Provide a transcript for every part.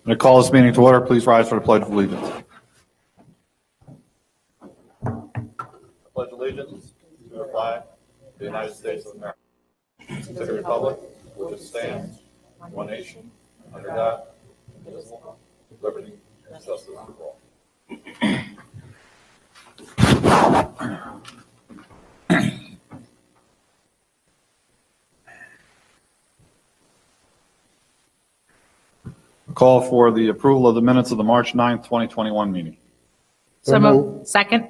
I call this meeting to order. Please rise for the Pledge of Allegiance. I pledge allegiance to the flag of the United States of America, to the republic which stands, one nation, under God, indivisible, with liberty and justice for all. Call for the approval of the minutes of the March 9th, 2021 meeting. So moved. Second.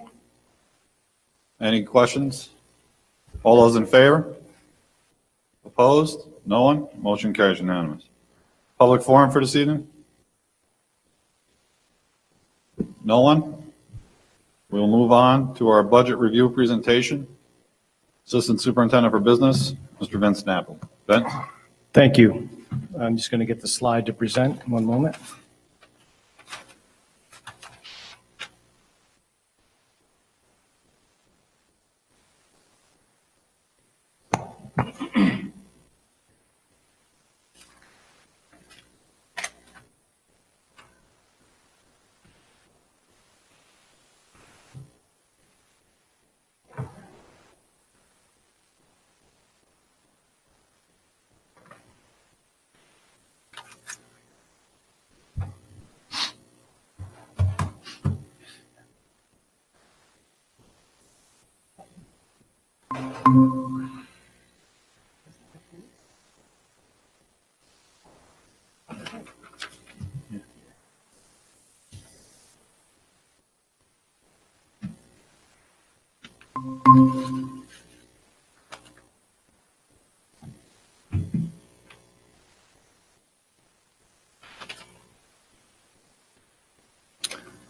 Any questions? All those in favor? Opposed? No one? Motion carries unanimous. Public forum for this evening? No one? We'll move on to our budget review presentation. Assistant Superintendent for Business, Mr. Vince Napoli. Vince? Thank you. I'm just going to get the slide to present. One moment.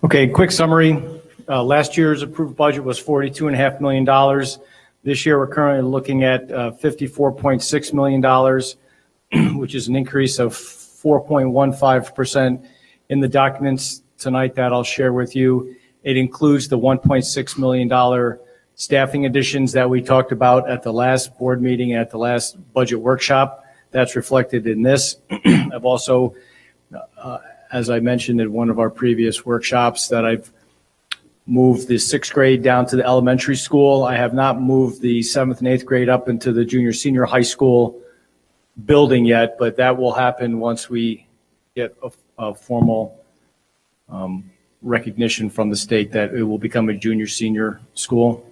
Okay, quick summary. Last year's approved budget was $42.5 million. This year, we're currently looking at $54.6 million, which is an increase of 4.15%. In the documents tonight that I'll share with you, it includes the $1.6 million staffing additions that we talked about at the last board meeting, at the last budget workshop. That's reflected in this. I've also, as I mentioned in one of our previous workshops, that I've moved the sixth grade down to the elementary school. I have not moved the seventh and eighth grade up into the junior senior high school building yet, but that will happen once we get a formal recognition from the state that it will become a junior senior school.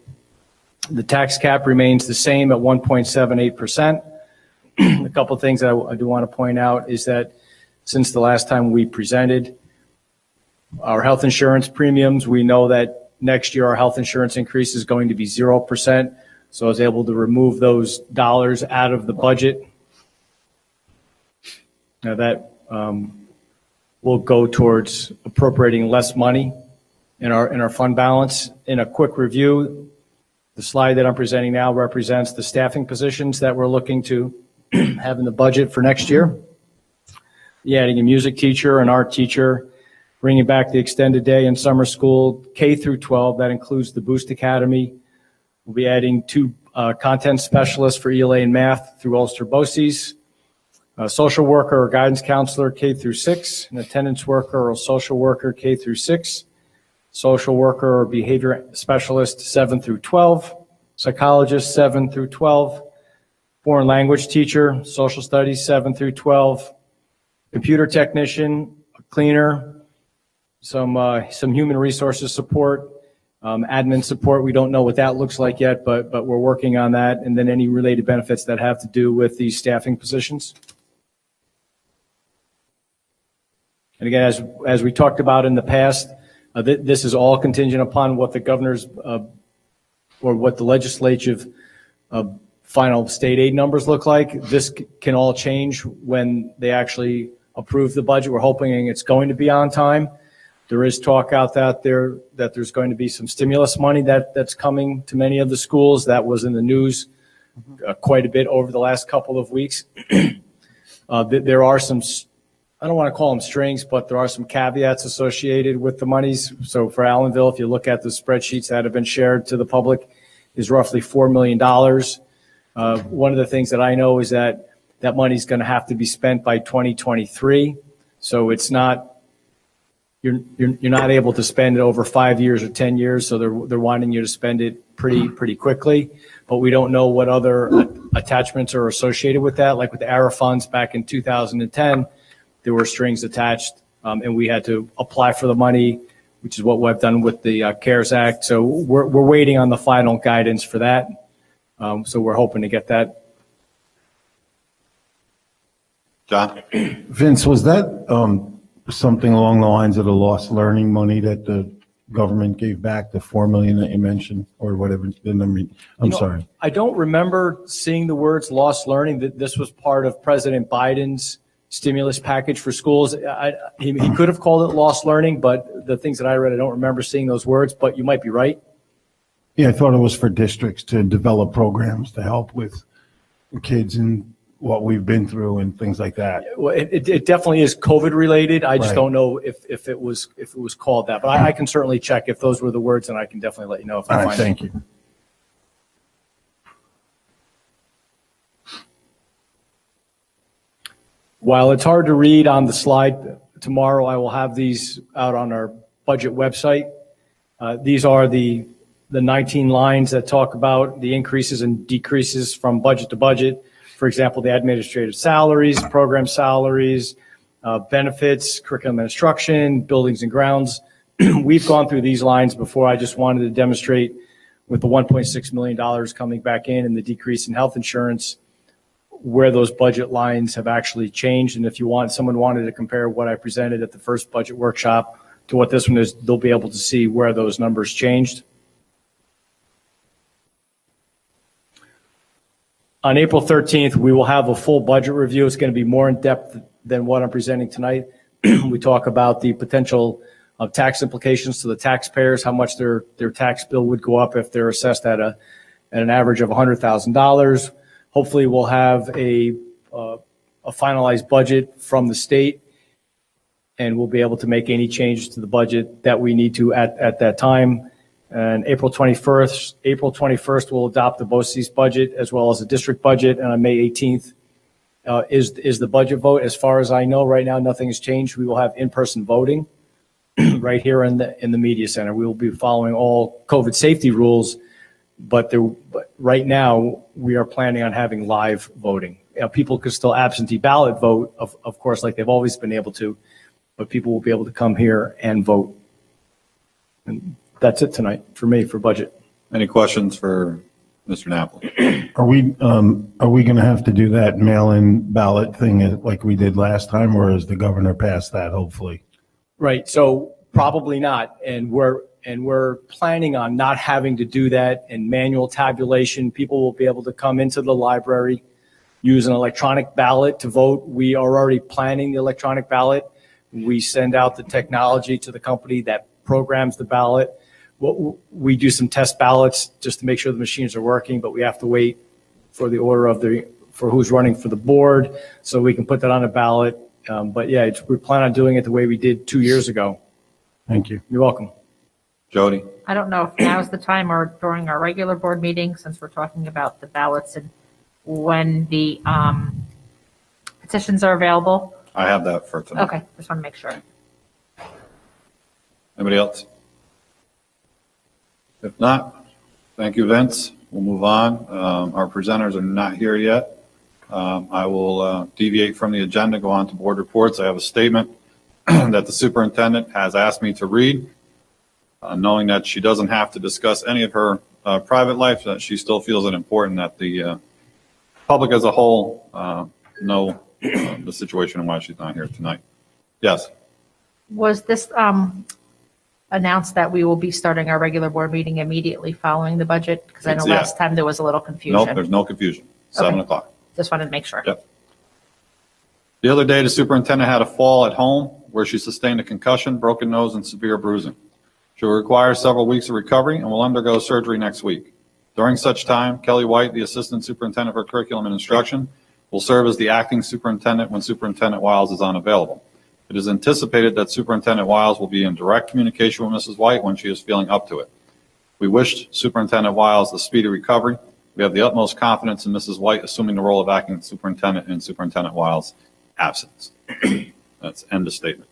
The tax cap remains the same at 1.78%. A couple of things that I do want to point out is that since the last time we presented our health insurance premiums, we know that next year our health insurance increase is going to be 0%. So I was able to remove those dollars out of the budget. Now that will go towards appropriating less money in our fund balance. In a quick review, the slide that I'm presenting now represents the staffing positions that we're looking to have in the budget for next year. Adding a music teacher, an art teacher, bringing back the extended day in summer school, K through 12, that includes the Boost Academy. We'll be adding 2 content specialists for ELA and math through Ulster BOCES, a social worker or guidance counselor K through 6, an attendance worker or social worker K through 6, social worker or behavior specialist 7 through 12, psychologist 7 through 12, foreign language teacher, social studies 7 through 12, computer technician, a cleaner, some human resources support, admin support. We don't know what that looks like yet, but we're working on that. And then any related benefits that have to do with these staffing positions. And again, as we talked about in the past, this is all contingent upon what the governor's or what the legislative final state aid numbers look like. This can all change when they actually approve the budget. We're hoping it's going to be on time. There is talk out there that there's going to be some stimulus money that's coming to many of the schools. That was in the news quite a bit over the last couple of weeks. There are some, I don't want to call them strings, but there are some caveats associated with the monies. So for Allenville, if you look at the spreadsheets that have been shared to the public, is roughly $4 million. One of the things that I know is that money is going to have to be spent by 2023. So it's not, you're not able to spend it over 5 years or 10 years. So they're wanting you to spend it pretty quickly. But we don't know what other attachments are associated with that. Like with the ARA funds back in 2010, there were strings attached, and we had to apply for the money, which is what we've done with the CARES Act. So we're waiting on the final guidance for that. So we're hoping to get that. John? Vince, was that something along the lines of the lost learning money that the government gave back, the $4 million that you mentioned, or whatever the number? I'm sorry. I don't remember seeing the words lost learning. That this was part of President Biden's stimulus package for schools. He could have called it lost learning, but the things that I read, I don't remember seeing those words, but you might be right. Yeah, I thought it was for districts to develop programs to help with kids and what we've been through and things like that. Well, it definitely is COVID related. I just Right. don't know if it was called that, but I can certainly check if those were the words, and I can definitely let you know if All I right, find thank it. you. While it's hard to read on the slide, tomorrow I will have these out on our budget website. These are the 19 lines that talk about the increases and decreases from budget to budget. For example, the administrative salaries, program salaries, benefits, curriculum and instruction, buildings and grounds. We've gone through these lines before. I just wanted to demonstrate with the $1.6 million coming back in and the decrease in health insurance, where those budget lines have actually changed. And if someone wanted to compare what I presented at the first budget workshop to what this one is, they'll be able to see where those numbers changed. On April 13th, we will have a full budget review. It's going to be more in depth than what I'm presenting tonight. We talk about the potential of tax implications to the taxpayers, how much their tax bill would go up if they're assessed at an average of $100,000. Hopefully we'll have a finalized budget from the state, and we'll be able to make any changes to the budget that we need to at that time. And April 21st, we'll adopt the BOCES budget as well as the district budget. And on May 18th is the budget vote. As far as I know, right now, nothing has changed. We will have in-person voting right here in the media center. We will be following all COVID safety rules, but right now we are planning on having live voting. People could still absentee ballot vote, of course, like they've always been able to, but people will be able to come here and vote. And that's it tonight for me for budget. Any questions for Mr. Napoli? Are we going to have to do that mail-in ballot thing like we did last time, or has the governor passed that, hopefully? Right. So probably not. And we're planning on not having to do that in manual tabulation. People will be able to come into the library, use an electronic ballot to vote. We are already planning the electronic ballot. We send out the technology to the company that programs the ballot. We do some test ballots just to make sure the machines are working, but we have to wait for the order for who's running for the board so we can put that on a ballot. But yeah, we plan on doing it the way we did 2 years ago. Thank you. You're welcome. Jody? I don't know if now's the time or during our regular board meeting, since we're talking about the ballots and when the petitions are available. I have that for tonight. Okay, just want to make sure. Anybody else? If not, thank you, Vince. We'll move on. Our presenters are not here yet. I will deviate from the agenda, go on to board reports. I have a statement that the superintendent has asked me to read, knowing that she doesn't have to discuss any of her private life, that she still feels it important that the public as a whole know the situation and why she's not here tonight. Yes. Was this announced that we will be starting our regular board meeting immediately following the budget? Because I know Yeah. last time there was a little confusion. Nope, there's no confusion. 7 Okay. o'clock. Just wanted to make sure. Yep. The other day, the superintendent had a fall at home where she sustained a concussion, broken nose, and severe bruising. She will require several weeks of recovery and will undergo surgery next week. During such time, Kelly White, the assistant superintendent for curriculum and instruction, will serve as the acting superintendent when Superintendent Wiles is unavailable. It is anticipated that Superintendent Wiles will be in direct communication with Mrs. White when she is feeling up to it. We wish Superintendent Wiles a speedy recovery. We have the utmost confidence in Mrs. White assuming the role of acting superintendent in Superintendent Wiles' absence. That's end of statement.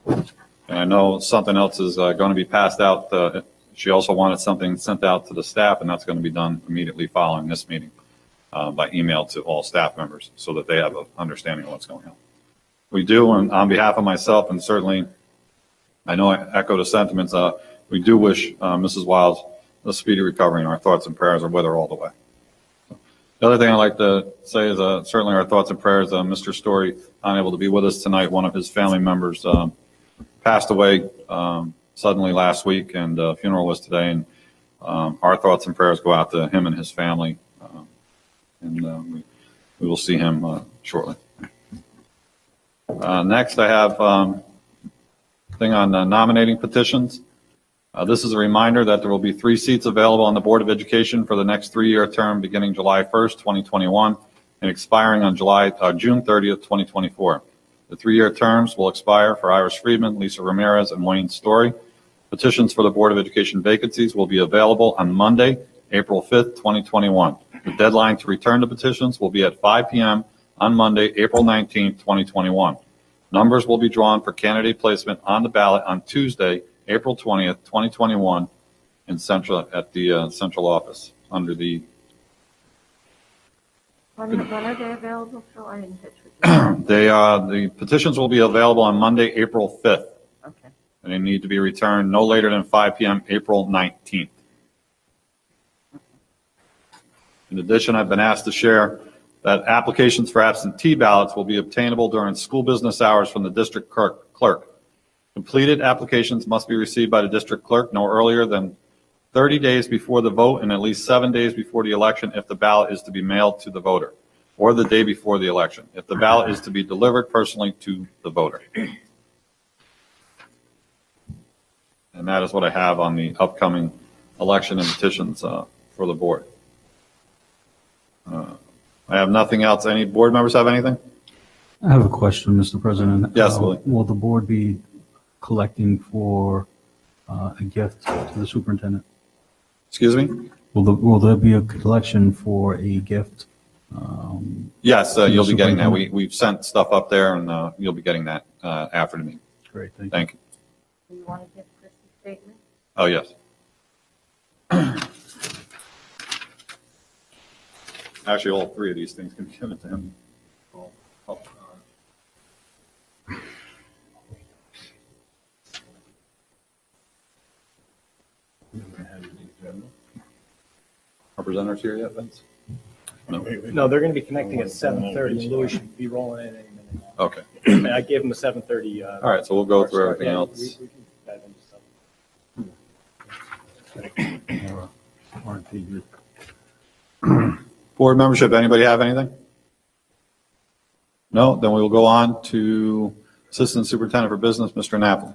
And I know something else is going to be passed out. She also wanted something sent out to the staff, and that's going to be done immediately following this meeting by email to all staff members so that they have an understanding of what's going on. We do, and on behalf of myself, and certainly I know I echo the sentiments, we do wish Mrs. Wiles a speedy recovery, and our thoughts and prayers are with her all the way. The other thing I'd like to say is certainly our thoughts and prayers. Mr. Story, unable to be with us tonight, one of his family members passed away suddenly last week, and the funeral was today, and our thoughts and prayers go out to him and his family, and we will see him shortly. Next, I have a thing on nominating petitions. This is a reminder that there will be 3 seats available on the Board of Education for the next 3-year term beginning July 1st, 2021, and expiring on June 30th, 2024. The 3-year terms will expire for Iris Friedman, Lisa Ramirez, and Wayne Story. Petitions for the Board of Education vacancies will be available on Monday, April 5th, 2021. The deadline to return the petitions will be at 5 p.m. on Monday, April 19th, 2021. Numbers will be drawn for candidate placement on the ballot on Tuesday, April 20th, 2021 at the central office under the When are they available, Phil? I didn't catch what the petitions will be available on Monday, April 5th. Okay. And they need to be returned no later than 5 p.m. April 19th. In addition, I've been asked to share that applications for absentee ballots will be obtainable during school business hours from the district clerk. Completed applications must be received by the district clerk no earlier than 30 days before the vote and at least 7 days before the election if the ballot is to be mailed to the voter, or the day before the election if the ballot is to be delivered personally to the voter. And that is what I have on the upcoming election and petitions for the board. I have nothing else. Any board members have anything? I have a question, Mr. President. Yes, Willie. Will the board be collecting for a gift to the superintendent? Excuse me? Will there be a collection for a gift? Yes, you'll be getting that. Superintendent? We've sent stuff up there, and you'll be getting that after the meeting. Great, thank you. Thank you. Do you want to give Chris a statement? Oh, yes. Actually, all 3 of these things can be given to him. Are presenters here yet, Vince? No? No, they're going to be connecting at 7:30. Louis should be rolling in any minute. Okay. I gave him a 7:30. All right, so we'll go through everything Yeah, else. we can dive into stuff. Board membership, anybody have anything? No? Then we will go on to Assistant Superintendent for Business, Mr. Napoli.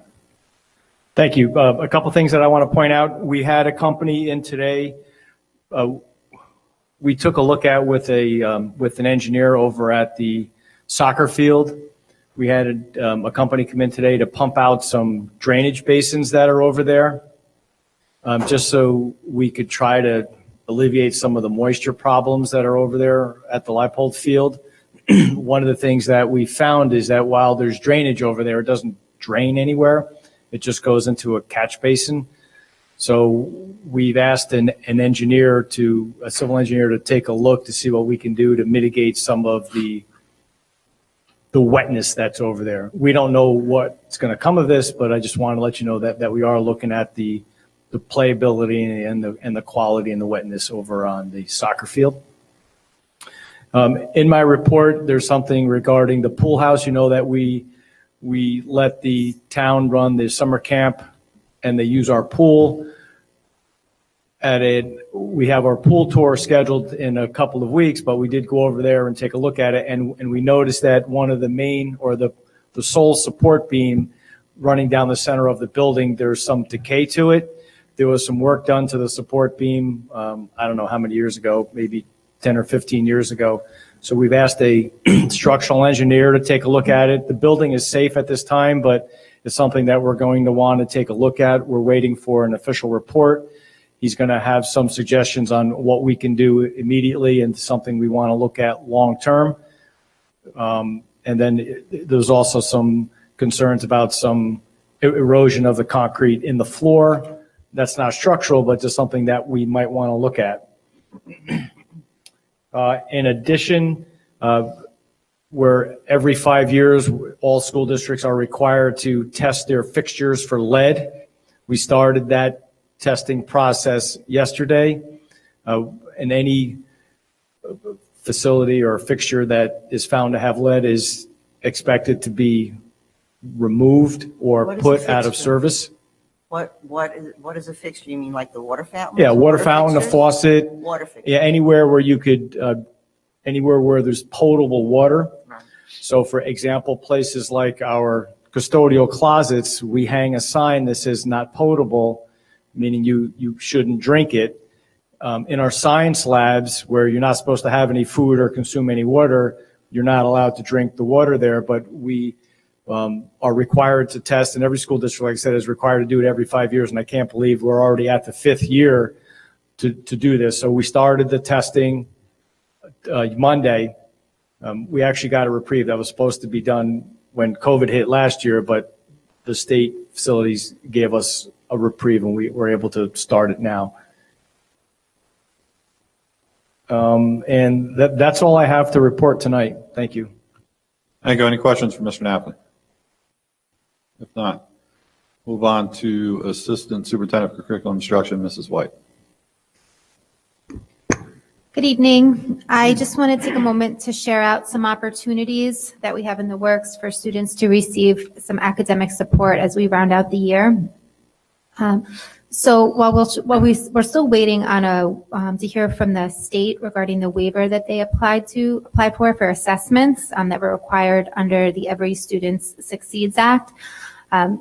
Thank you. A couple things that I want to point out. We had a company in today. We took a look at with an engineer over at the soccer field. We had a company come in today to pump out some drainage basins that are over there, just so we could try to alleviate some of the moisture problems that are over there at the Leipold field. One of the things that we found is that while there's drainage over there, it doesn't drain anywhere. It just goes into a catch basin. So we've asked a civil engineer to take a look to see what we can do to mitigate some of the wetness that's over there. We don't know what's going to come of this, but I just want to let you know that we are looking at the playability and the quality and the wetness over on the soccer field. In my report, there's something regarding the pool house. You know that we let the town run the summer camp and they use our pool. We have our pool tour scheduled in a couple of weeks, but we did go over there and take a look at it, and we noticed that one of the main, or the sole support beam running down the center of the building, there's some decay to it. There was some work done to the support beam, I don't know how many years ago, maybe 10 or 15 years ago. So we've asked a structural engineer to take a look at it. The building is safe at this time, but it's something that we're going to want to take a look at. We're waiting for an official report. He's going to have some suggestions on what we can do immediately and something we want to look at long term. And then there's also some concerns about some erosion of the concrete in the floor. That's not structural, but just something that we might want to look at. In addition, where every 5 years, all school districts are required to test their fixtures for lead. We started that testing process yesterday. And any facility or fixture that is found to have lead is expected to be removed or What is put a out of fixture? service. What is a fixture? You mean like the water fountain? Yeah, water fountain, a faucet, Water fixture. yeah, anywhere where you could, anywhere where there's potable water. Right. So for example, places like our custodial closets, we hang a sign that says not potable, meaning you shouldn't drink it. In our science labs, where you're not supposed to have any food or consume any water, you're not allowed to drink the water there, but we are required to test, and every school district, like I said, is required to do it every 5 years, and I can't believe we're already at the 5th year to do this. So we started the testing Monday. We actually got a reprieve. That was supposed to be done when COVID hit last year, but the state facilities gave us a reprieve, and we were able to start it now. And that's all I have to report tonight. Thank you. Thank you. Any questions for Mr. Napoli? If not, move on to Assistant Superintendent for Curriculum Instruction, Mrs. White. Good evening. I just want to take a moment to share out some opportunities that we have in the works for students to receive some academic support as we round out the year. So while we're still waiting on to hear from the state regarding the waiver that they applied for assessments that were required under the Every Student Succeeds Act.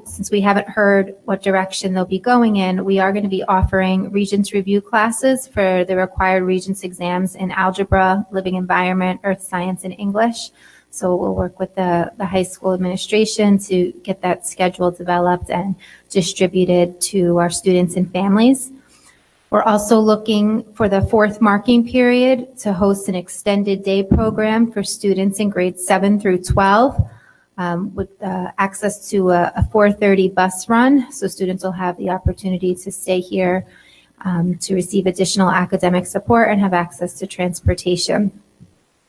Since we haven't heard what direction they'll be going in, we are going to be offering Regents review classes for the required Regents exams in algebra, living environment, earth science, and English. So we'll work with the high school administration to get that schedule developed and distributed to our students and families. We're also looking for the 4th marking period to host an extended day program for students in grades 7 through 12 with access to a 4:30 bus run. So students will have the opportunity to stay here to receive additional academic support and have access to transportation.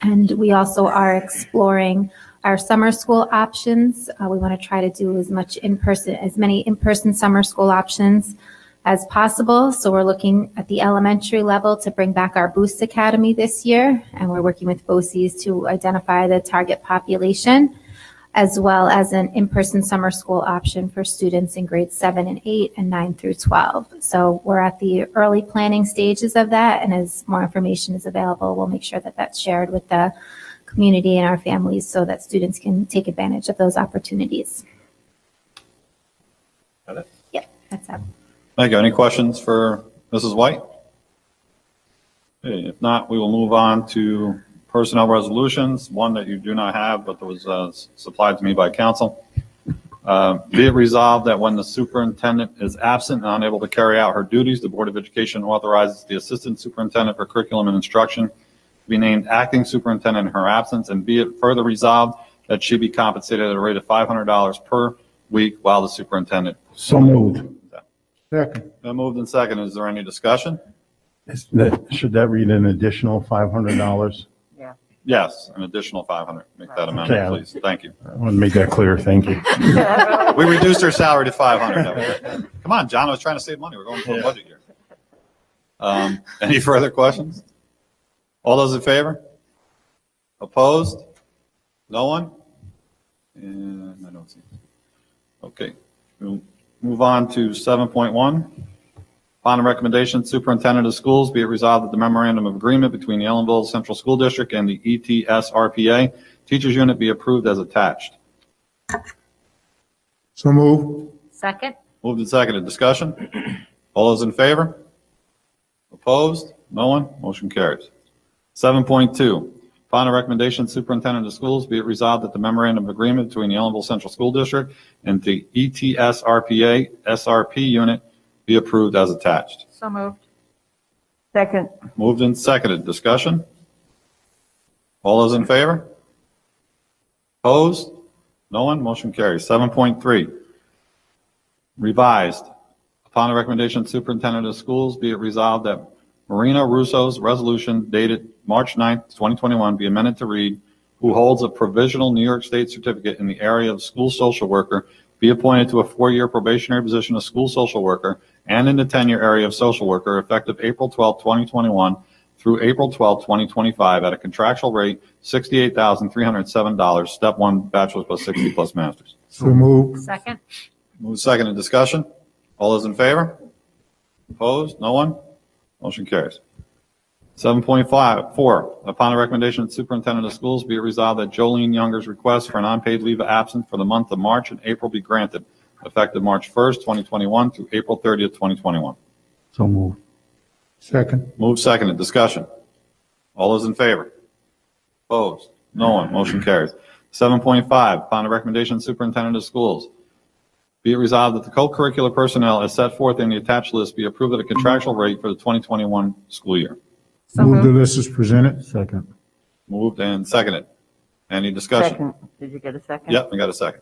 And we also are exploring our summer school options. We want to try to do as many in-person summer school options as possible. So we're looking at the elementary level to bring back our Boost Academy this year. And we're working with BOCES to identify the target population, as well as an in-person summer school option for students in grades 7 and 8 and 9 through 12. So we're at the early planning stages of that, and as more information is available, we'll make sure that that's shared with the community and our families so that students can take advantage of those opportunities. Got it? Yep, that's it. Thank you. Any questions for Mrs. White? Okay, if not, we will move on to personnel resolutions, one that you do not have, but that was supplied to me by council. Be it resolved that when the superintendent is absent and unable to carry out her duties, the Board of Education authorizes the Assistant Superintendent for Curriculum and Instruction to be named acting superintendent in her absence, and be it further resolved that she be compensated at a rate of $500 per week while the superintendent. So moved. Second. Been moved and seconded. Is there any discussion? Should that read an additional $500? Yes, an additional 500. Make that amendment, Okay. please. Thank you. I want to make that clear. Thank you. We reduced her salary to 500. Come on, John, I was trying to save money. We're going for a budget year. Any further questions? All those in favor? Opposed? No one? And I don't see. Okay, we'll move on to 7.1. Upon the recommendation, Superintendent of Schools, be it resolved that the memorandum of agreement between the Ellenville Central School District and the ETSRPA Teachers Unit be approved as attached. So moved. Second? Moved and seconded. Discussion? All those in favor? Opposed? No one? Motion carries. 7.2. Upon the recommendation, Superintendent of Schools, be it resolved that the memorandum of agreement between the Ellenville Central School District and the ETSRPA SRP Unit be approved as attached. So moved. Second. Moved and seconded. Discussion? All those in favor? Opposed? No one? Motion carries. 7.3, revised. Upon the recommendation of the Superintendent of Schools, be it resolved that Marina Russo's resolution dated March 9th, 2021 be amended to read, who holds a provisional New York State certificate in the area of school social worker, be appointed to a 4-year probationary position of school social worker and in the tenure area of social worker effective April 12, 2021 through April 12, 2025 at a contractual rate $68,307, step 1, bachelor's plus 60 plus master's. So moved. Second? Move second in discussion. All those in favor? Opposed? No one? Motion carries. 7.4, upon the recommendation of the Superintendent of Schools, be it resolved that Jolene Younger's request for an unpaid leave of absence for the month of March and April be granted, effective March 1st, 2021 through April 30th, 2021. So moved. Second. Move second in discussion. All those in favor? Opposed? No one. Motion carries. 7.5, upon the recommendation of the Superintendent of Schools, be it resolved that the co-curricular personnel as set forth in the attached list be approved at a contractual rate for the 2021 school year. So Move the moved. list is presented. Second. Moved and seconded. Any discussion? Second. Did you get a second? Yep, we got a second.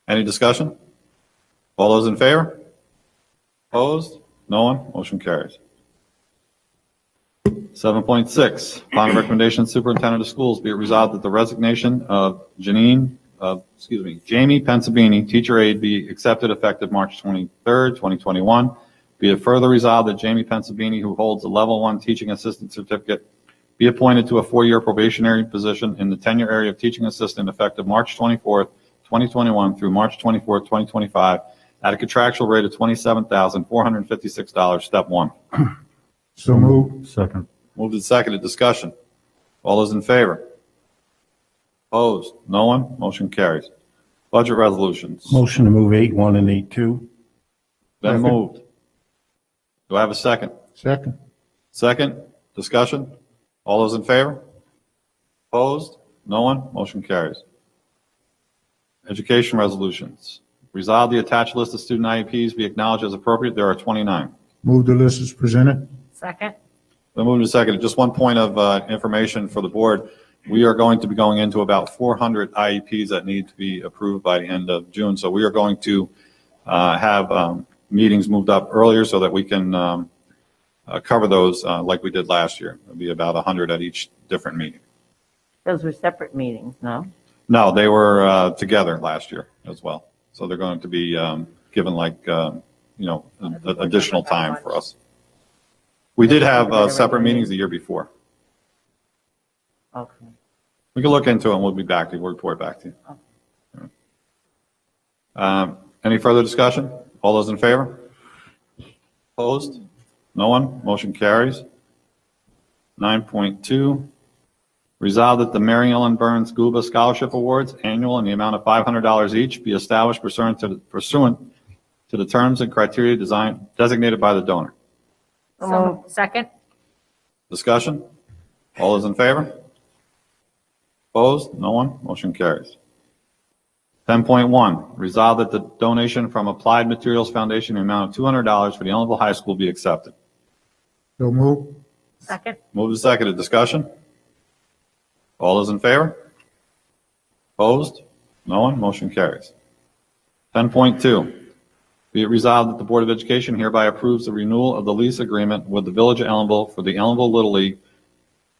Any discussion? All those in favor? Opposed? No one? Motion carries. 7.6, upon the recommendation of the Superintendent of Schools, be it resolved that the resignation of Jamie Pensabini, teacher aide, be accepted effective March 23rd, 2021. Be it further resolved that Jamie Pensabini, who holds a level 1 teaching assistant certificate, be appointed to a 4-year probationary position in the tenure area of teaching assistant effective March 24th, 2021 through March 24th, 2025 at a contractual rate of $27,456, step 1. So moved. Second. Moved and seconded. Discussion. All those in favor? Opposed? No one? Motion carries. Budget resolutions. Motion to move 8-1 and 8-2. Been Second. moved. Do I have a second? Second. Second. Discussion. All those in favor? Opposed? No one? Motion carries. Education resolutions. Resolve the attached list of student IEPs be acknowledged as appropriate. There are 29. Move the list is presented. Second? Been moved and seconded. Just one point of information for the board. We are going to be going into about 400 IEPs that need to be approved by the end of June. So we are going to have meetings moved up earlier so that we can cover those like we did last year. It'll be about 100 at each different meeting. Those were separate meetings, no? No, they were together last year as well. So they're going to be given additional time for us. We did have separate meetings the year before. Okay. We can look into it and we'll be back to you. We'll report back to you. Any further discussion? All those in favor? Opposed? No one? Motion carries. 9.2, resolve that the Mary Ellen Burns Guba Scholarship Awards, annual in the amount of $500 each, be established pursuant to the terms and criteria designated by the donor. So moved. Second? Discussion? All those in favor? Opposed? No one? Motion carries. 10.1, resolve that the donation from Applied Materials Foundation in the amount of $200 for the Ellenville High School be accepted. So moved. Second? Moved and seconded. Discussion? All those in favor? Opposed? No one? Motion carries. 10.2, be it resolved that the Board of Education hereby approves the renewal of the lease agreement with the Village of Ellenville for the Ellenville Little League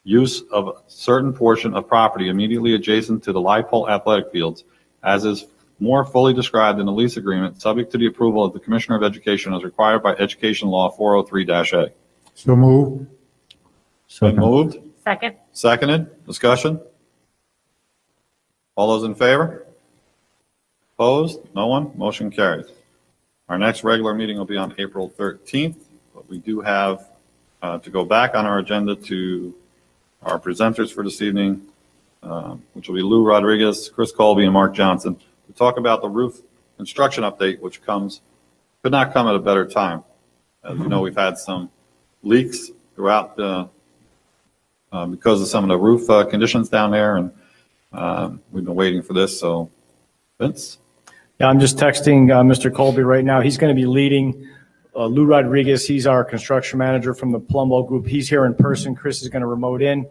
use of a certain portion of property immediately adjacent to the live pole athletic fields, as is more fully described in the lease agreement, subject to the approval of the Commissioner of Education as required by Education Law 403-A. So moved. Been Second. moved, Second? seconded, discussion? All those in favor? Opposed? No one? Motion carries. Our next regular meeting will be on April 13th, but we do have to go back on our agenda to our presenters for this evening, which will be Lou Rodriguez, Chris Colby, and Mark Johnson, to talk about the roof construction update, which could not come at a better time. As you know, we've had some leaks throughout because of some of the roof conditions down there, and we've been waiting for this. So, Vince? Yeah, I'm just texting Mr. Colby right now. He's going to be leading Lou Rodriguez. He's our construction manager from the Plumbo Group. He's here in person. Chris is going to remote in.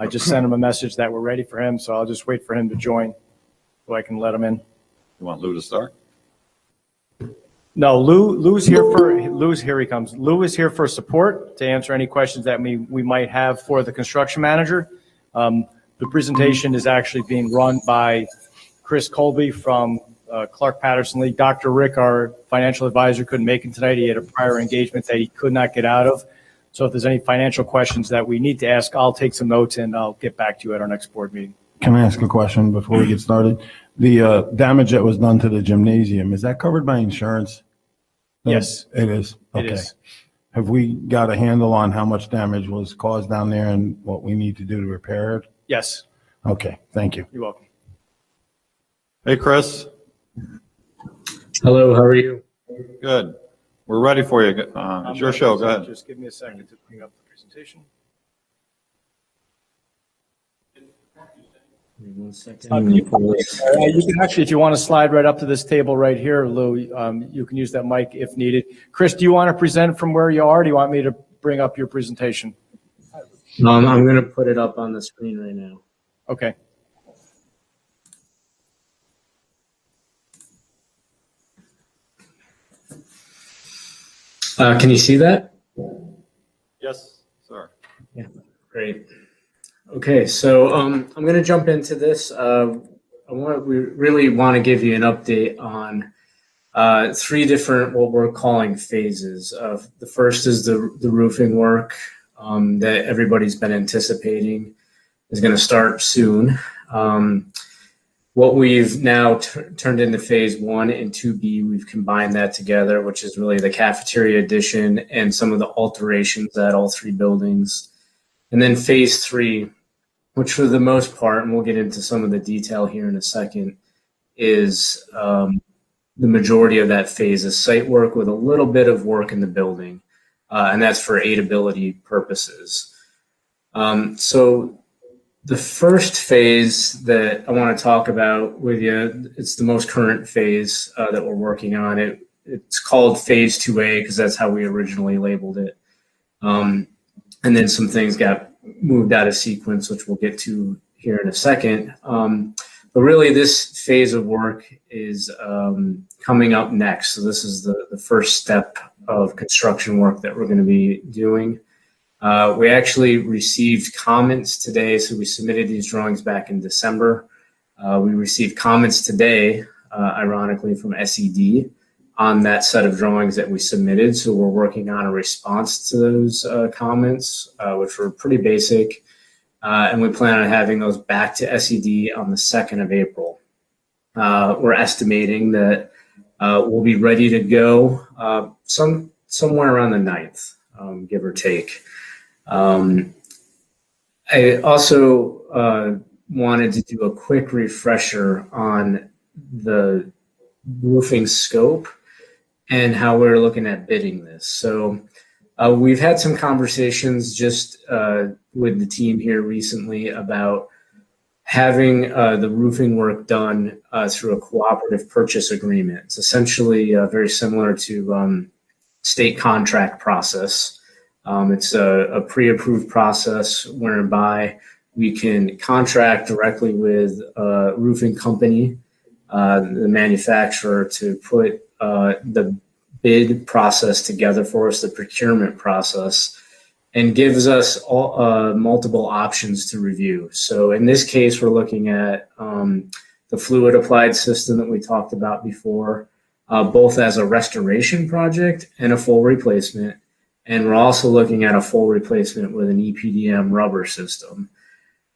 I just sent him a message that we're ready for him, so I'll just wait for him to join. so I can let him in. You want Lou to start? No, Lou's here he comes. Lou is here for support to answer any questions that we might have for the construction manager. The presentation is actually being run by Chris Colby from Clark Patterson Lee. Dr. Rick, our financial advisor, couldn't make it tonight. He had a prior engagement that he could not get out of. So if there's any financial questions that we need to ask, I'll take some notes and I'll get back to you at our next board meeting. Can I ask a question before we get started? The damage that was done to the gymnasium, is that covered by insurance? Yes. It is? It Okay. is. Have we got a handle on how much damage was caused down there and what we need to do to repair it? Yes, Okay, thank you. you're welcome. Hey, Chris. Hello, how are you? Good. We're ready for you. It's your show. Go ahead. Just give me a second to bring up the presentation. One second. You can actually, if you want to slide right up to this table right here, Lou, you can use that mic if needed. Chris, do you want to present from where you are? Or do you want me to bring up your presentation? I'm going to put it up on the screen right now. Okay. Can you see that? Yes, sir. Great. Okay, so I'm going to jump into this. We really want to give you an update on three different what we're calling phases. The first is the roofing work that everybody's been anticipating is going to start soon. What we've now turned into phase 1 and 2B, we've combined that together, which is really the cafeteria addition and some of the alterations at all three buildings. And then phase 3, which for the most part, and we'll get into some of the detail here in a second, is the majority of that phase is site work with a little bit of work in the building. And that's for aidability purposes. So the first phase that I want to talk about with you, it's the most current phase that we're working on. It's called phase 2A because that's how we originally labeled it. And then some things got moved out of sequence, which we'll get to here in a second. But really this phase of work is coming up next. So this is the first step of construction work that we're going to be doing. We actually received comments today. So we submitted these drawings back in December. We received comments today, ironically, from SED on that set of drawings that we submitted. So we're working on a response to those comments, which were pretty basic. And we plan on having those back to SED on the 2nd of April. We're estimating that we'll be ready to go somewhere around the 9th, give or take. I also wanted to do a quick refresher on the roofing scope and how we're looking at bidding this. So we've had some conversations just with the team here recently about having the roofing work done through a cooperative purchase agreement. It's essentially very similar to state contract process. It's a pre-approved process whereby we can contract directly with a roofing company, the manufacturer, to put the bid process together for us, the procurement process, and gives us all, multiple options to review. So in this case, we're looking at the fluid applied system that we talked about before, both as a restoration project and a full replacement. And we're also looking at a full replacement with an EPDM rubber system.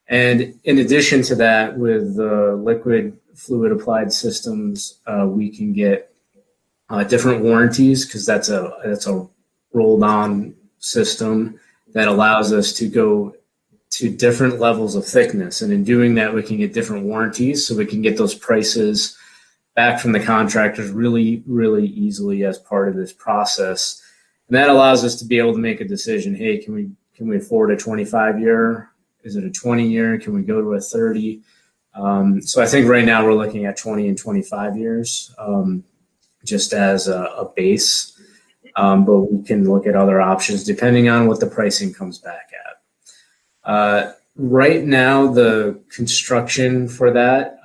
And in addition to that, with the liquid fluid applied systems, we can get different warranties because that's a rolled on system that allows us to go to different levels of thickness. And in doing that, we can get different warranties. So we can get those prices back from the contractors really, really easily as part of this process. And that allows us to be able to make a decision. Hey, can we afford a 25-year? Is it a 20-year? Can we go to a 30? So I think right now we're looking at 20 and 25 years just as a base. But we can look at other options depending on what the pricing comes back at. Right now, the construction for that,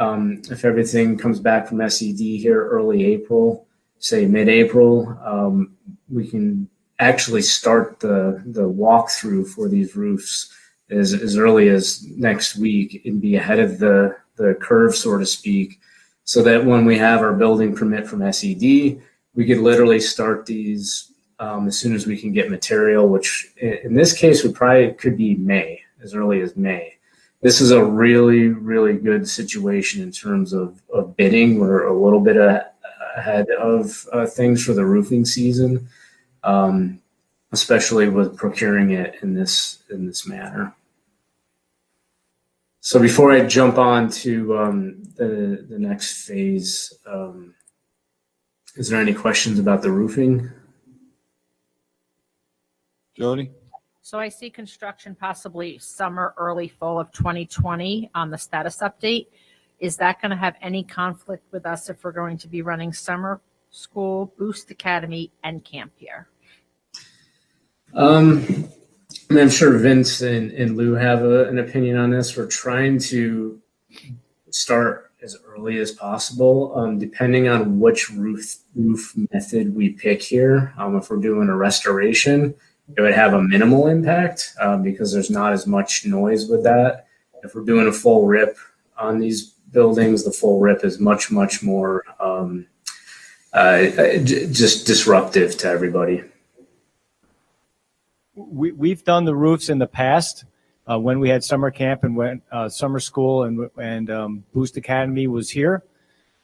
if everything comes back from SED here early April, say mid-April, we can actually start the walkthrough for these roofs as early as next week and be ahead of the curve, so to speak, so that when we have our building permit from SED, we could literally start these as soon as we can get material, which in this case would probably could be May, as early as May. This is a really, really good situation in terms of bidding. We're a little bit ahead of things for the roofing season, especially with procuring it in this manner. So before I jump on to the next phase, is there any questions about the roofing? Jody? So I see construction possibly summer, early fall of 2020 on the status update. Is that going to have any conflict with us if we're going to be running summer school, Boost Academy, and camp here? I'm sure Vince and Lou have an opinion on this. We're trying to start as early as possible, depending on which roof method we pick here. If we're doing a restoration, it would have a minimal impact because there's not as much noise with that. If we're doing a full rip on these buildings, the full rip is much more just disruptive to everybody. We've done the roofs in the past when we had summer camp and when summer school and Boost Academy was here.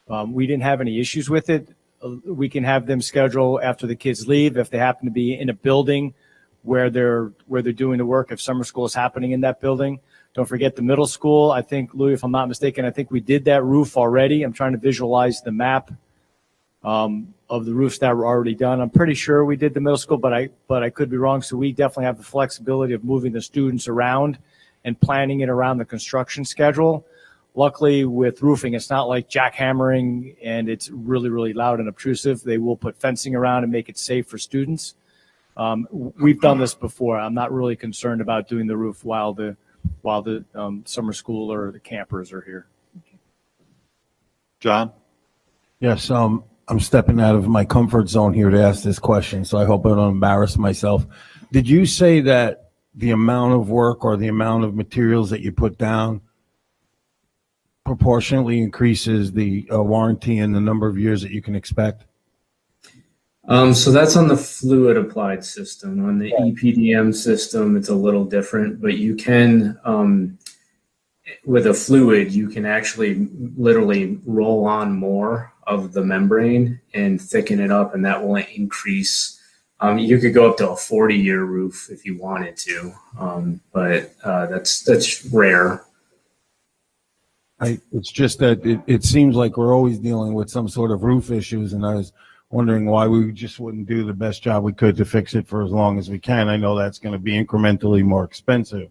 We didn't have any issues with it. We can have them schedule after the kids leave if they happen to be in a building where they're doing the work. If summer school is happening in that building, don't forget the middle school. I think, Louis, if I'm not mistaken, I think we did that roof already. I'm trying to visualize the map of the roofs that were already done. I'm pretty sure we did the middle school, but I could be wrong. So we definitely have the flexibility of moving the students around and planning it around the construction schedule. Luckily with roofing, it's not like jackhammering and it's really, really loud and obtrusive. They will put fencing around and make it safe for students. We've done this before. I'm not really concerned about doing the roof while the summer school or the campers are here. John? Yes, I'm stepping out of my comfort zone here to ask this question, so I hope I don't embarrass myself. Did you say that the amount of work or the amount of materials that you put down proportionately increases the warranty and the number of years that you can expect? So that's on the fluid applied system. On the EPDM system, it's a little different, but you can, with a fluid, you can actually literally roll on more of the membrane and thicken it up, and that will increase. You could go up to a 40-year roof if you wanted to, but that's rare. It's just that it seems like we're always dealing with some sort of roof issues, and I was wondering why we just wouldn't do the best job we could to fix it for as long as we can. I know that's going to be incrementally more expensive,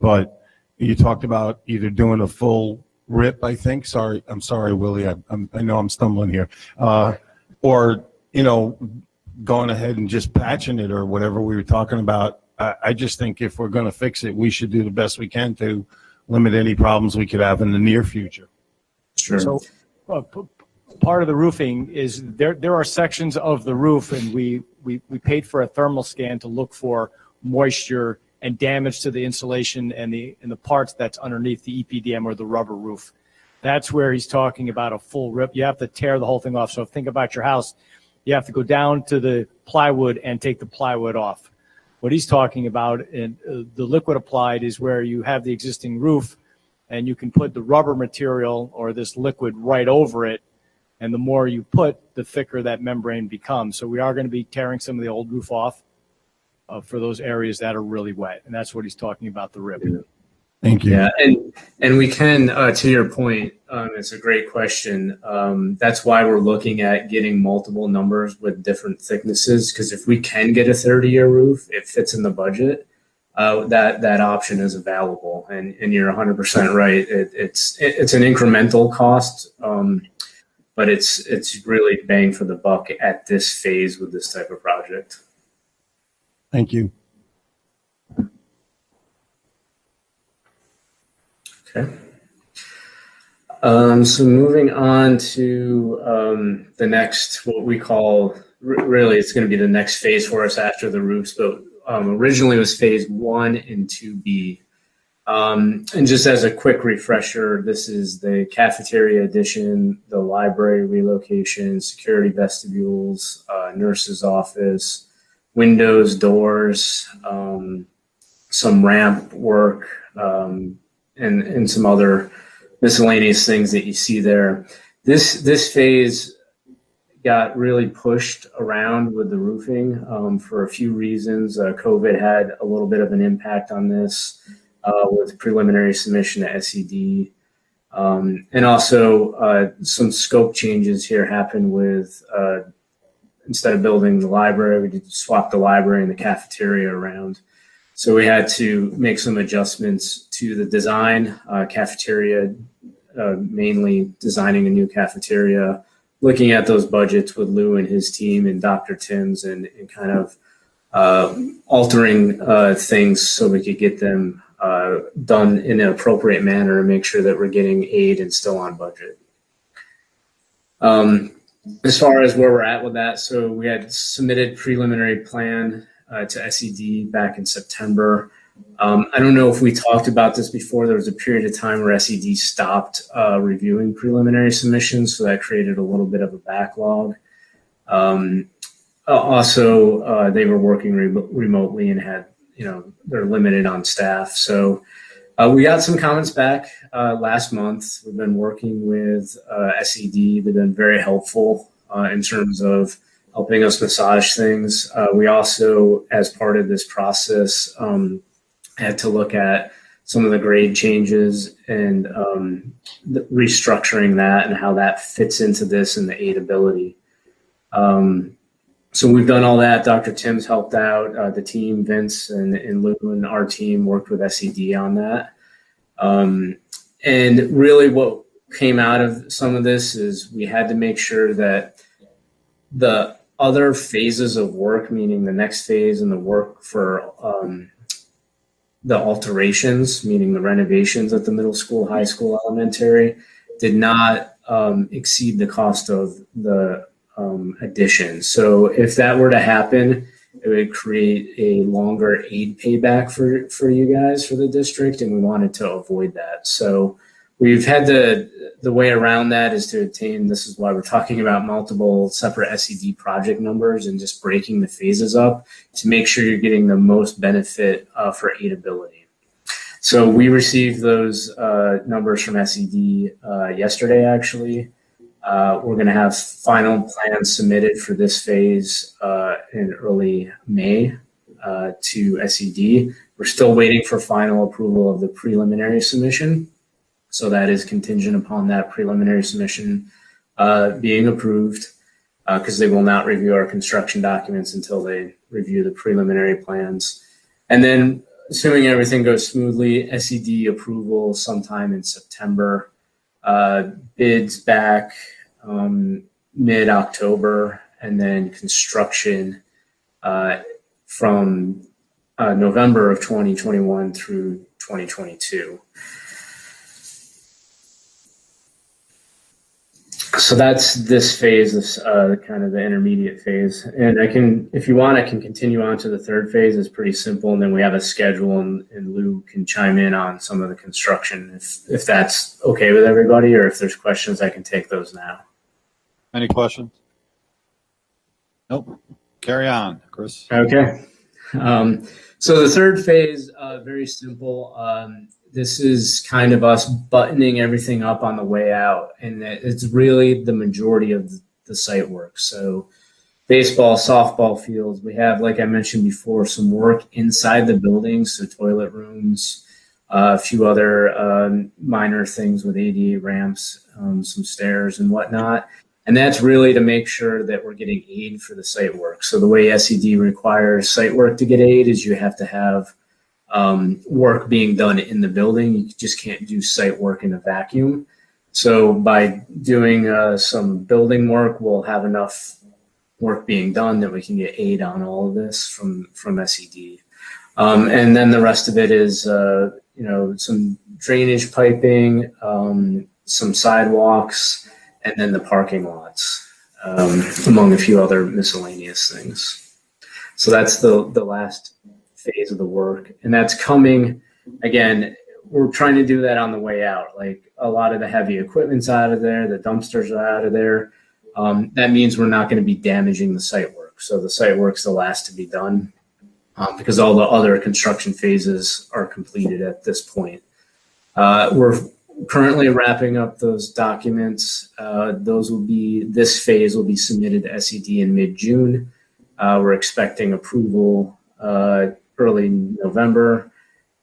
but you talked about either doing a full rip, I think. I'm sorry, Willie. I know I'm stumbling here. Or, going ahead and just patching it or whatever we were talking about. I just think if we're going to fix it, we should do the best we can to limit any problems we could have in the near future. Sure. So part of the roofing is there are sections of the roof, and we paid for a thermal scan to look for moisture and damage to the insulation and the parts that's underneath the EPDM or the rubber roof. That's where he's talking about a full rip. You have to tear the whole thing off. So think about your house. You have to go down to the plywood and take the plywood off. What he's talking about, and the liquid applied, is where you have the existing roof and you can put the rubber material or this liquid right over it. And the more you put, the thicker that membrane becomes. So we are going to be tearing some of the old roof off for those areas that are really wet. And that's what he's talking about, the rip. Thank you. Yeah, and we can, to your point, it's a great question. That's why we're looking at getting multiple numbers with different thicknesses, because if we can get a 30-year roof, it fits in the budget. That option is available, and you're 100% right. It's an incremental cost, but it's really bang for the buck at this phase with this type of project. Thank you. Okay. So moving on to the next, what we call, really it's going to be the next phase for us after the roofs, but originally it was phase 1 and 2B. And just as a quick refresher, this is the cafeteria addition, the library relocation, security vestibules, nurse's office, windows, doors, some ramp work, and some other miscellaneous things that you see there. This phase got really pushed around with the roofing for a few reasons. COVID had a little bit of an impact on this with preliminary submission to SED. And also some scope changes here happened with, instead of building the library, we did swap the library and the cafeteria around. So we had to make some adjustments to the design, cafeteria, mainly designing a new cafeteria, looking at those budgets with Lou and his team and Dr. Timms and kind of altering things so we could get them done in an appropriate manner and make sure that we're getting aid and still on budget. As far as where we're at with that, so we had submitted preliminary plan to SED back in September. I don't know if we talked about this before. There was a period of time where SED stopped reviewing preliminary submissions, so that created a little bit of a backlog. Also, they were working remotely and had, they're limited on staff. So we got some comments back last month. We've been working with SED. They've been very helpful in terms of helping us massage things. We also, as part of this process, had to look at some of the grade changes and restructuring that and how that fits into this and the aidability. So we've done all that. Dr. Timms helped out. The team, Vince and Lou and our team worked with SED on that. And really what came out of some of this is we had to make sure that the other phases of work, meaning the next phase and the work for the alterations, meaning the renovations at the middle school, high school, elementary, did not exceed the cost of the addition. So if that were to happen, it would create a longer aid payback for you guys, for the district, and we wanted to avoid that. So we've had the way around that is to attain, this is why we're talking about multiple separate SED project numbers and just breaking the phases up to make sure you're getting the most benefit for aidability. So we received those numbers from SED yesterday, actually. We're going to have final plans submitted for this phase in early May to SED. We're still waiting for final approval of the preliminary submission. So that is contingent upon that preliminary submission being approved because they will not review our construction documents until they review the preliminary plans. And then assuming everything goes smoothly, SED approval sometime in September, bids back mid-October, and then construction from November of 2021 through 2022. So that's this phase, this kind of the intermediate phase. And I can, if you want, I can continue on to the third phase. It's pretty simple. And then we have a schedule and Lou can chime in on some of the construction if that's okay with everybody, or if there's questions, I can take those now. Any questions? Nope. Carry on, Chris. Okay. So the third phase, very simple. This is kind of us buttoning everything up on the way out. And it's really the majority of the site work. So baseball, softball fields. We have, like I mentioned before, some work inside the buildings. So toilet rooms, a few other minor things with ADA ramps, some stairs and whatnot. And that's really to make sure that we're getting aid for the site work. So the way SED requires site work to get aid is you have to have work being done in the building. You just can't do site work in a vacuum. So by doing some building work, we'll have enough work being done that we can get aid on all of this from SED. And then the rest of it is, some drainage piping, some sidewalks, and then the parking lots, among a few other miscellaneous things. So that's the last phase of the work. And that's coming, again, we're trying to do that on the way out. Like a lot of the heavy equipment's out of there, the dumpsters are out of there. That means we're not going to be damaging the site work. So the site work's the last to be done because all the other construction phases are completed at this point. We're currently wrapping up those documents. This phase will be submitted to SED in mid-June. We're expecting approval early November,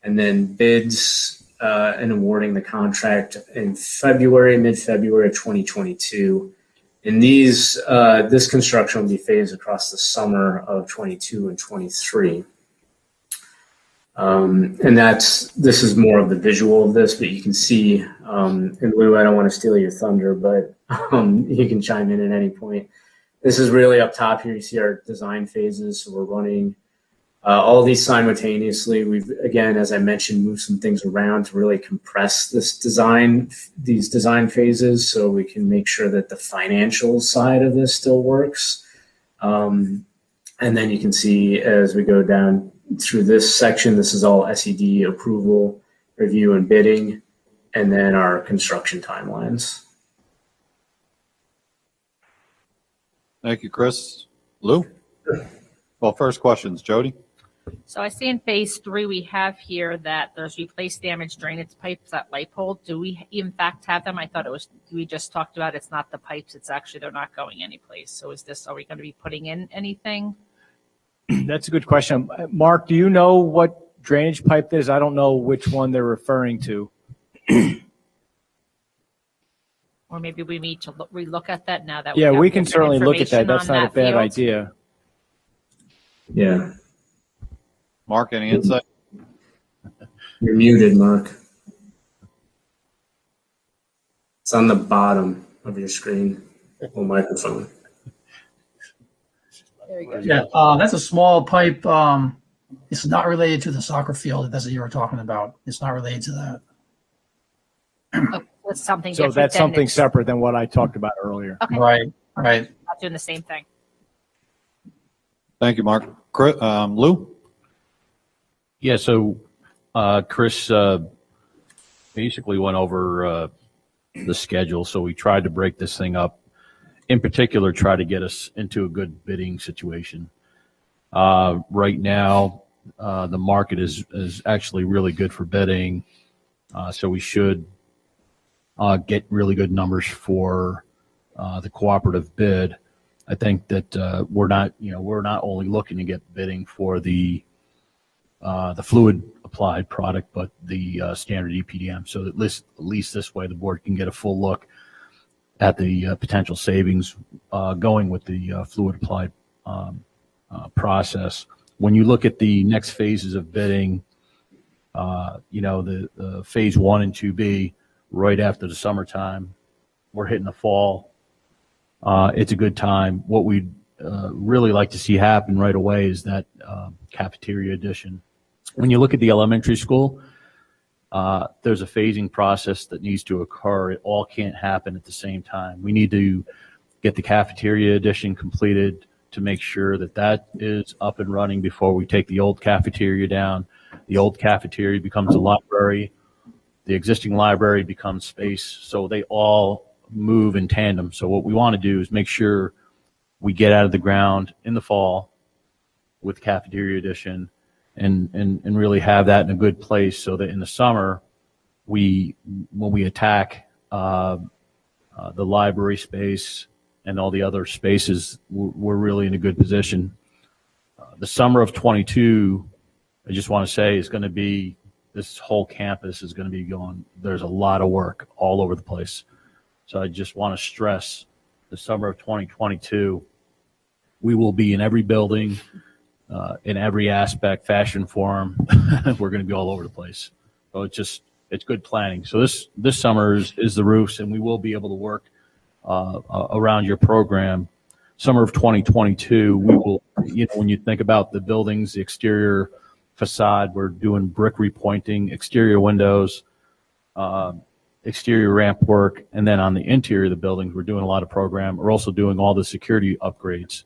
and then bids and awarding the contract in mid-February of 2022. And this construction will be phased across the summer of 22 and 23. And this is more of the visual of this, but you can see, and Lou, I don't want to steal your thunder, but you can chime in at any point. This is really up top here. You see our design phases. So we're running all these simultaneously. We've, again, as I mentioned, moved some things around to really compress these design phases so we can make sure that the financial side of this still works. And then you can see as we go down through this section, this is all SED approval, review, and bidding, and then our construction timelines. Thank you, Chris. Lou? Well, first questions, Jody? So I see in phase 3, we have here that there's replaced damaged drainage pipes at light pole. Do we in fact have them? I thought it was, we just talked about it's not the pipes, it's actually they're not going anyplace. So are we going to be putting in anything? That's a good question. Mark, do you know what drainage pipe is? I don't know which one they're referring to. Or maybe we need to relook at that now that Yeah, have we can different certainly look at that. information That's on not a that bad field. idea. Yeah. Mark, any insight? You're muted, Mark. It's on the bottom of your screen, or microphone. Yeah, that's a small pipe. It's not related to the soccer field that you were talking about. It's not related to that. Oh, that's something So different. that's than something it's- separate than what I talked about earlier. Okay, Right. not doing the same thing. Thank you, Mark. Lou? Yeah, so Chris basically went over the schedule. So we tried to break this thing up. In particular, try to get us into a good bidding situation. Right now, the market is actually really good for bidding. So we should get really good numbers for the cooperative bid. I think that we're not only looking to get bidding for the fluid applied product, but the standard EPDM. So at least this way the board can get a full look at the potential savings going with the fluid applied process. When you look at the next phases of bidding, the phase 1 and 2B right after the summertime, we're hitting the fall. It's a good time. What we'd really like to see happen right away is that cafeteria addition. When you look at the elementary school, there's a phasing process that needs to occur. It all can't happen at the same time. We need to get the cafeteria addition completed to make sure that that is up and running before we take the old cafeteria down. The old cafeteria becomes a library. The existing library becomes space. So they all move in tandem. So what we want to do is make sure we get out of the ground in the fall with cafeteria addition and really have that in a good place so that in the summer, when we attack the library space and all the other spaces, we're really in a good position. The summer of 22, I just want to say, is going to be, this whole campus is going to be going, there's a lot of work all over the place. So I just want to stress the summer of 2022, we will be in every building, in every aspect, fashion, form. We're going to be all over the place. So it's good planning. So this summer is the roofs, and we will be able to work around your program. Summer of 2022, we will, when you think about the buildings, the exterior facade, we're doing brick repointing, exterior windows, exterior ramp work, and then on the interior of the buildings, we're doing a lot of program. We're also doing all the security upgrades.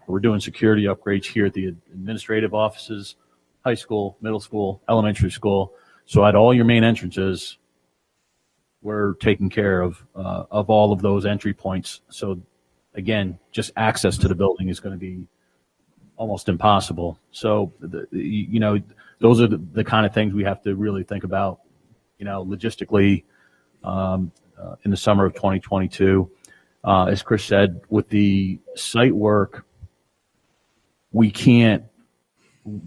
We're doing security upgrades here at the administrative offices, high school, middle school, elementary school. So at all your main entrances, we're taking care of all of those entry points. So again, just access to the building is going to be almost impossible. So, those are the kind of things we have to really think about, logistically, in the summer of 2022. As Chris said, with the site work, we can't,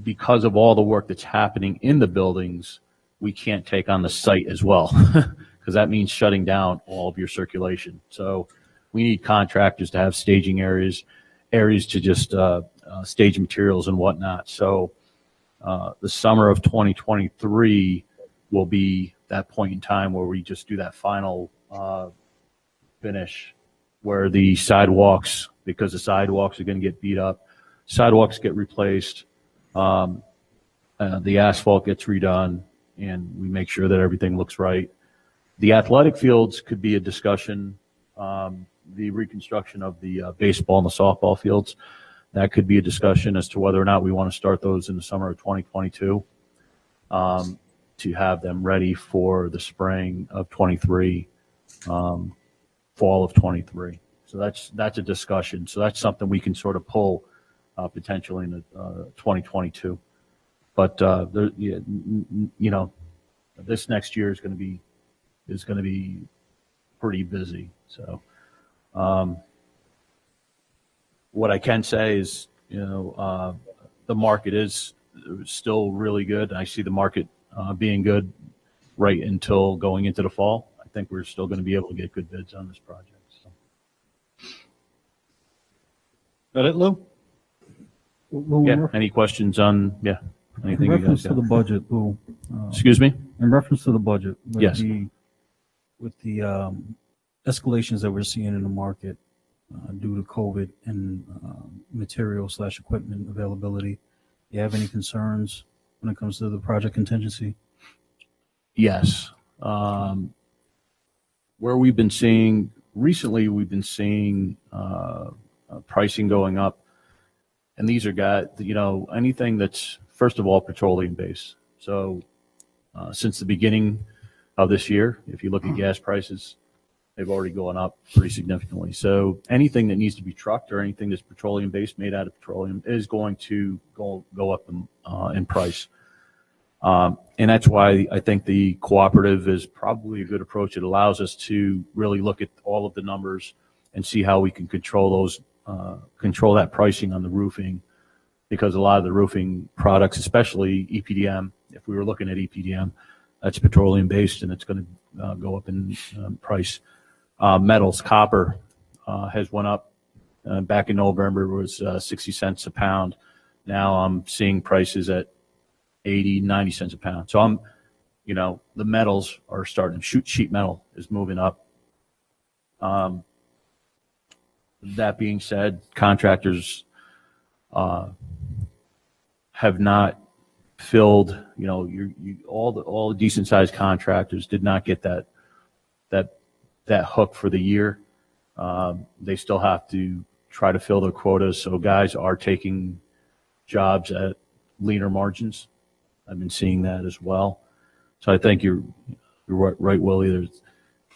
because of all the work that's happening in the buildings, we can't take on the site as well, because that means shutting down all of your circulation. So we need contractors to have staging areas to just stage materials and whatnot. So the summer of 2023 will be that point in time where we just do that final finish, where the sidewalks, because the sidewalks are going to get beat up, sidewalks get replaced, the asphalt gets redone, and we make sure that everything looks right. The athletic fields could be a discussion. The reconstruction of the baseball and the softball fields, that could be a discussion as to whether or not we want to start those in the summer of 2022 to have them ready for the spring of 23, fall of 23. So that's a discussion. So that's something we can sort of pull potentially in 2022. But this next year is going to be pretty busy. So. What I can say is, the market is still really good. I see the market being good right until going into the fall. I think we're still going to be able to get good bids on this project. So. Got it, Lou? Lou, Yeah. Any questions on anything in reference you to guys the got? budget, Lou? Excuse me? In reference to the budget, with Yes. with the escalations that we're seeing in the market due to COVID and material/equipment availability, do you have any concerns when it comes to the project contingency? Yes. Where we've been seeing recently, pricing going up, and these are anything that's, first of all, petroleum based. So since the beginning of this year, if you look at gas prices, they've already gone up pretty significantly. So anything that needs to be trucked or anything that's petroleum based, made out of petroleum, is going to go up in price. And that's why I think the cooperative is probably a good approach. It allows us to really look at all of the numbers and see how we can control that pricing on the roofing, because a lot of the roofing products, especially EPDM, if we were looking at EPDM, that's petroleum based and it's going to go up in price. Metals, copper has went up. Back in November, it was 60 cents a pound. Now I'm seeing prices at 80, 90 cents a pound. So the metals are starting. Sheet metal is moving up. That being said, contractors have not filled, all the decent sized contractors did not get that hook for the year. They still have to try to fill their quotas. So guys are taking jobs at leaner margins. I've been seeing that as well. So I think you're right, Willie.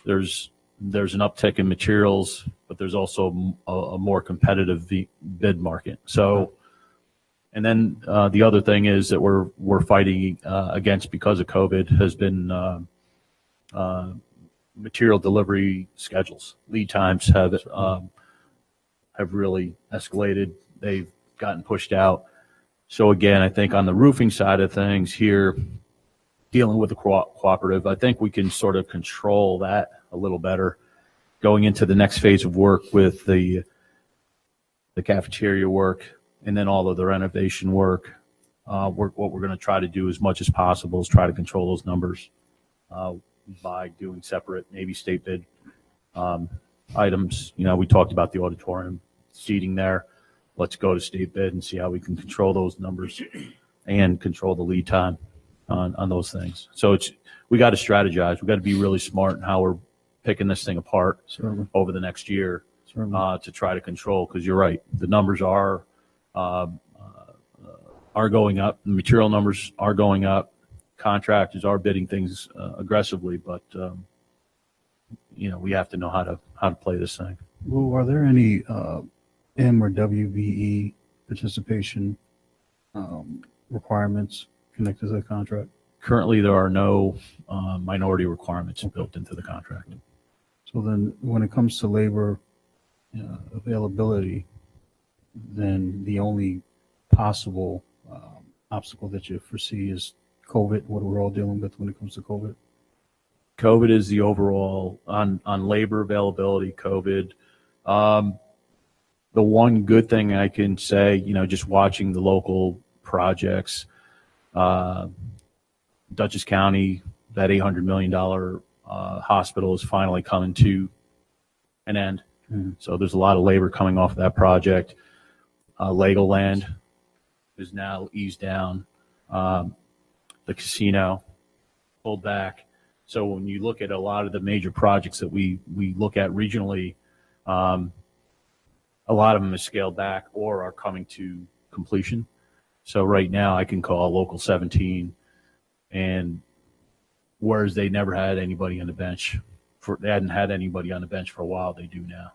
There's an uptick in materials, but there's also a more competitive bid market. So, and then the other thing is that we're fighting against, because of COVID, has been material delivery schedules. Lead times have really escalated. They've gotten pushed out. So again, I think on the roofing side of things here, dealing with the cooperative, I think we can sort of control that a little better going into the next phase of work with the cafeteria work and then all of the renovation work. What we're going to try to do as much as possible is try to control those numbers by doing separate, maybe state bid items. We talked about the auditorium seating there. Let's go to state bid and see how we can control those numbers and control the lead time on those things. So we got to strategize. We got to be really smart in how we're picking this thing apart Certainly. over the next year Certainly. to try to control. Because you're right, the numbers are going up. The material numbers are going up. Contractors are bidding things aggressively, but we have to know how to play this thing. Lou, are there any M or WBE participation requirements connected to the contract? Currently, there are no minority requirements built into the contract. So then, when it comes to labor availability, then the only possible obstacle that you foresee is COVID, what we're all dealing with when it comes to COVID? COVID is the overall on labor availability, COVID. The one good thing I can say, just watching the local projects, Dutchess County, that $800 million hospital is finally coming to an end. So there's a lot of labor coming off of that project. Legoland is now eased down. The casino pulled back. So when you look at a lot of the major projects that we look at regionally, a lot of them have scaled back or are coming to completion. So right now I can call Local 17, and whereas they never had anybody on the bench, they hadn't had anybody on the bench for a while, they do now.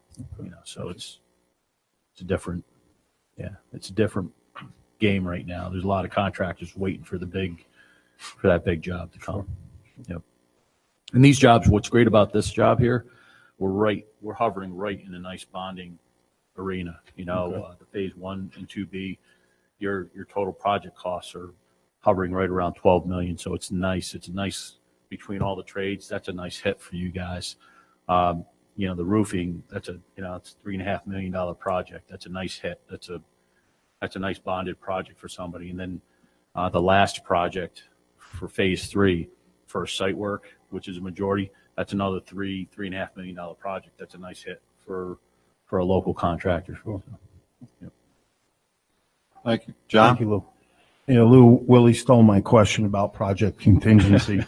So it's a different game right now. There's a lot of contractors waiting for that big job to come. Yep. And these jobs, what's great about this job here, we're hovering right in a nice bonding arena. The phase 1 and 2B, your total project costs are hovering right around 12 million. So it's nice. It's nice between all the trades. That's a nice hit for you guys. The roofing, it's $3.5 million project. That's a nice hit. That's a nice bonded project for somebody. And then the last project for phase 3 for site work, which is a majority, that's another $3.5 million project. That's a nice hit for a local contractor. Sure. Yep. Thank you. John? Thank you, Lou. Lou, Willie stole my question about project contingency.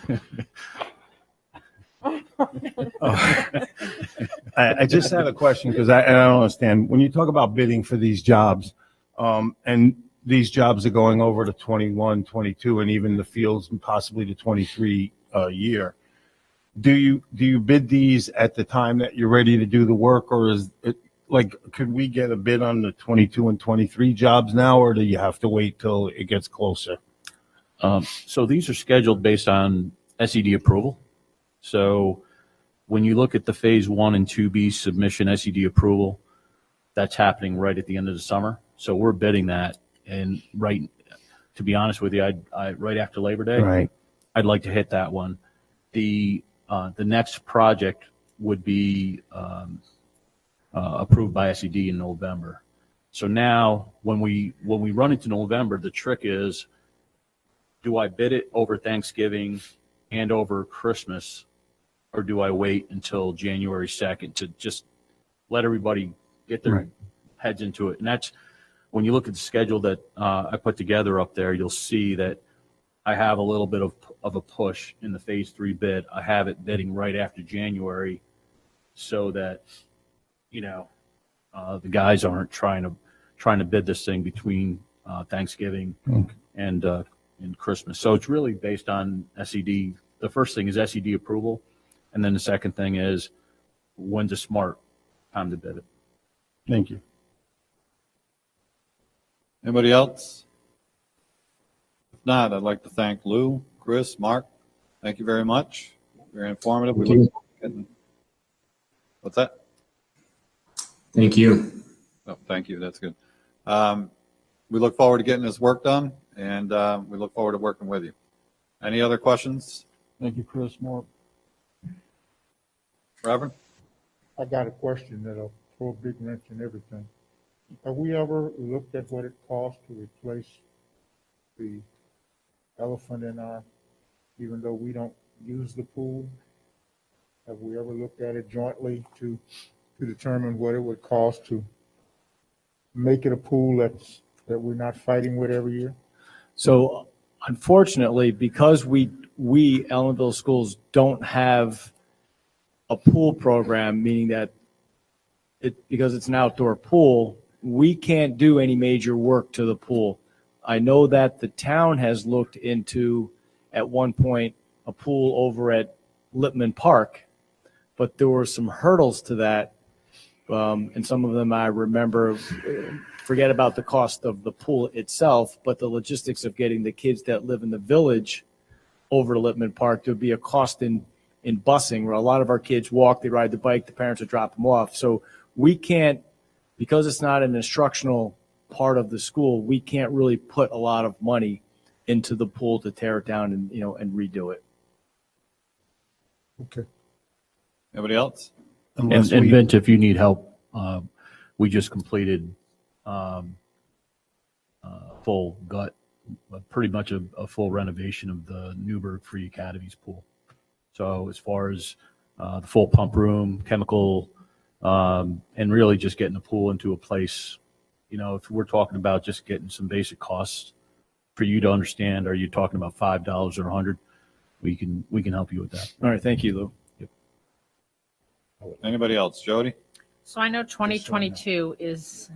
I just had a question because I don't understand. When you talk about bidding for these jobs, and these jobs are going over to 21, 22, and even the fields and possibly to 23 year, do you bid these at the time that you're ready to do the work, or is it like, could we get a bid on the 22 and 23 jobs now, or do you have to wait till it gets closer? So these are scheduled based on SED approval. So when you look at the phase 1 and 2B submission SED approval, that's happening right at the end of the summer. So we're bidding that, and to be honest with you, I right after Labor Day, Right. I'd like to hit that one. The next project would be approved by SED in November. So now when we run into November, the trick is, do I bid it over Thanksgiving and over Christmas, or do I wait until January 2nd to just let everybody get their heads into it? And that's when you look at the schedule that I put together up there, you'll see that I have a little bit of a push in the phase 3 bid. I have it bidding right after January so that, the guys aren't trying to bid this thing between Thanksgiving and Christmas. So it's really based on SED. The first thing is SED approval, and then the second thing is when's a smart time to bid it. Thank you. Anybody else? If not, I'd like to thank Lou, Chris, Mark. Thank you very much. Very informative. We look forward to getting... What's that? Thank you. Oh, thank you. That's good. We look forward to getting this work done, and we look forward to working with you. Any other questions? Thank you, Chris. Mark? Reverend? I got a question that'll throw a big wrench in everything. Have we ever looked at what it costs to replace the elephant in our, even though we don't use the pool? Have we ever looked at it jointly to determine what it would cost to make it a pool that we're not fighting with every year? So unfortunately, because we we, Ellenville schools, don't have a pool program, meaning that because it's an outdoor pool, we can't do any major work to the pool. I know that the town has looked into, at one point, a pool over at Lippman Park, but there were some hurdles to that. And some of them I remember, forget about the cost of the pool itself, but the logistics of getting the kids that live in the village over to Lippman Park. There'd be a cost in busing, where a lot of our kids walk, they ride the bike, the parents would drop them off. So we can't, because it's not an instructional part of the school, we can't really put a lot of money into the pool to tear it down and, and redo it. Okay. Anybody else? And Vince, if you need help, we just completed full gut, pretty much a full renovation of the Newburgh Free Academy's pool. So as far as the full pump room, chemical, and really just getting the pool into a place, if we're talking about just getting some basic costs for you to understand, are you talking about $5 or $100? We can help you with that. All right, thank you, Lou. Anybody else? Jody? So I know 2022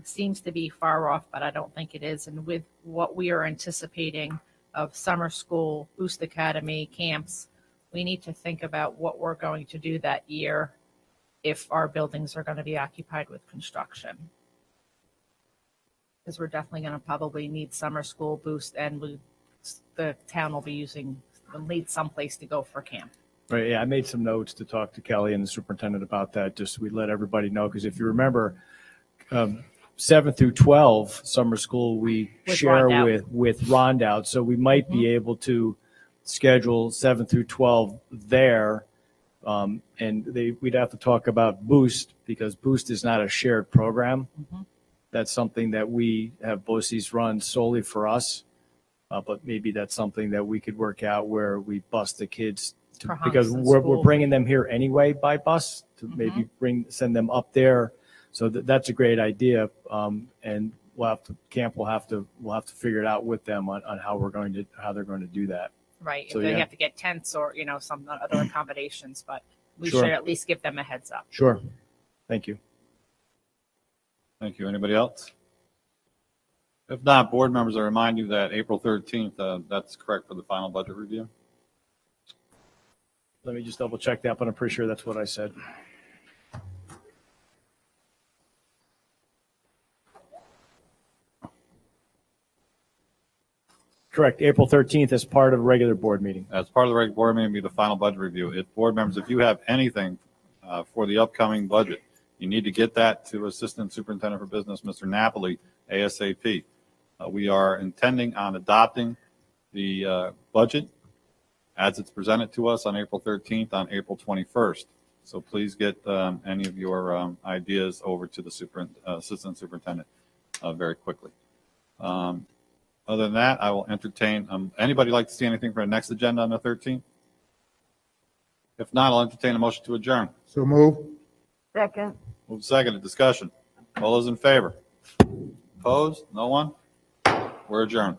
seems to be far off, but I don't think it is. And with what we are anticipating of summer school, Boost Academy, camps, we need to think about what we're going to do that year if our buildings are going to be occupied with construction. Because we're definitely going to probably need summer school, Boost, and the town will need someplace to go for camp. Right, yeah, I made some notes to talk to Kelly and the superintendent about that, just so we let everybody know, because if you remember, 7 through 12 summer school, we share with Rondout, so we might be able to schedule 7 through 12 there, and we'd have to talk about Boost, because Boost is not a shared program. That's something that we have BOCES run solely for us, but maybe that's something that we could work out where we bus the kids because we're bringing them here anyway by bus to maybe send them up there. So that's a great idea. And camp will have to figure it out with them on how they're going to do that. Right. So, if they have to get tents or, some other accommodations, but we Sure. should at least give them a heads up. Sure. Thank you. Thank you. Anybody else? If not, board members, I remind you that April 13th, that's correct for the final budget review. Let me just double check that, but I'm pretty sure that's what I said. Correct. April 13th as part of a regular board meeting. As part of the regular board meeting, will be the final budget review. If board members, if you have anything for the upcoming budget, you need to get that to Assistant Superintendent for Business, Mr. Napoli, ASAP. We are intending on adopting the budget as it's presented to us on April 13th, on April 21st. So please get any of your ideas over to the Assistant Superintendent very quickly. Other than that, I will entertain, anybody like to see anything for the next agenda on the 13th? If not, I'll entertain a motion to adjourn. So move. Second. Move second, discussion. All those in favor? Opposed? No one? We're adjourned.